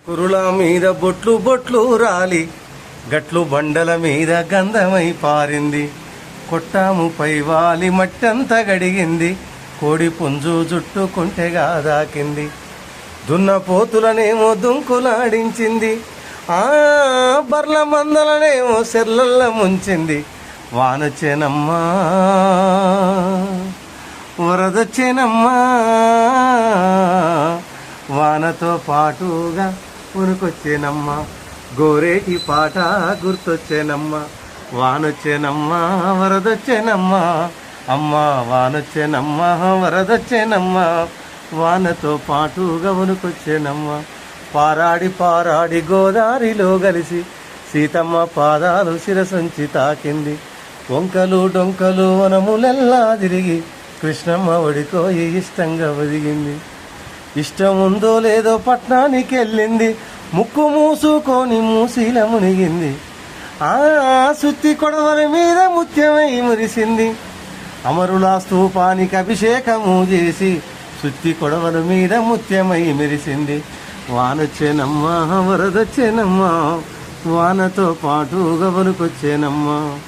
కురుల మీద బొట్లు బొట్లు రాలి గట్లు బండల మీద గంధమై పారింది. కొట్టాము పైవాలి మట్టంతా గడిగింది. కోడి పుంజు జుట్టుకుంటెగా దాకింది. దున్నపోతులనేమో దుంకులాడించింది. ఆ బర్ల మందలనేమో సెర్లల్ల ముంచింది. వానొచ్చేనమ్మా వరదొచ్చేనమ్మా వానతో పాటుగా ఉనుకొచ్చేనమ్మా. గోరేటి పాట గుర్తొచ్చేనమ్మా. వానొచ్చేనమ్మా వరదొచ్చేనమ్మా. అమ్మా వానొచ్చేనమ్మా వరదొచ్చేనమ్మా. వానతో పాటుగా ఉనుకొచ్చేనమ్మా. పారాడి పారాడి గోదారిలో కలిసి సీతమ్మ పాదాలు శిరసంచి తాకింది. వంకలు డొంకలు వనములెల్లా తిరిగి కృష్ణమ్మ ఒడికోయి ఇష్టంగా ఒదిగింది. ఇష్టం ఉందో లేదో పట్నానికి వెళ్ళింది. ముక్కు మూసుకొని మూసీల మునిగింది. ఆ సుత్తి కొడవల మీద ముత్యమై మురిసింది. అమరుల స్తూపానికి అభిషేకము చేసి సుత్తి కొడవల మీద ముత్యమై మెరిసింది. వానొచ్చేనమ్మా వరదొచ్చేనమ్మా. వానతో పాటుగా వనుకొచ్చేనమ్మా.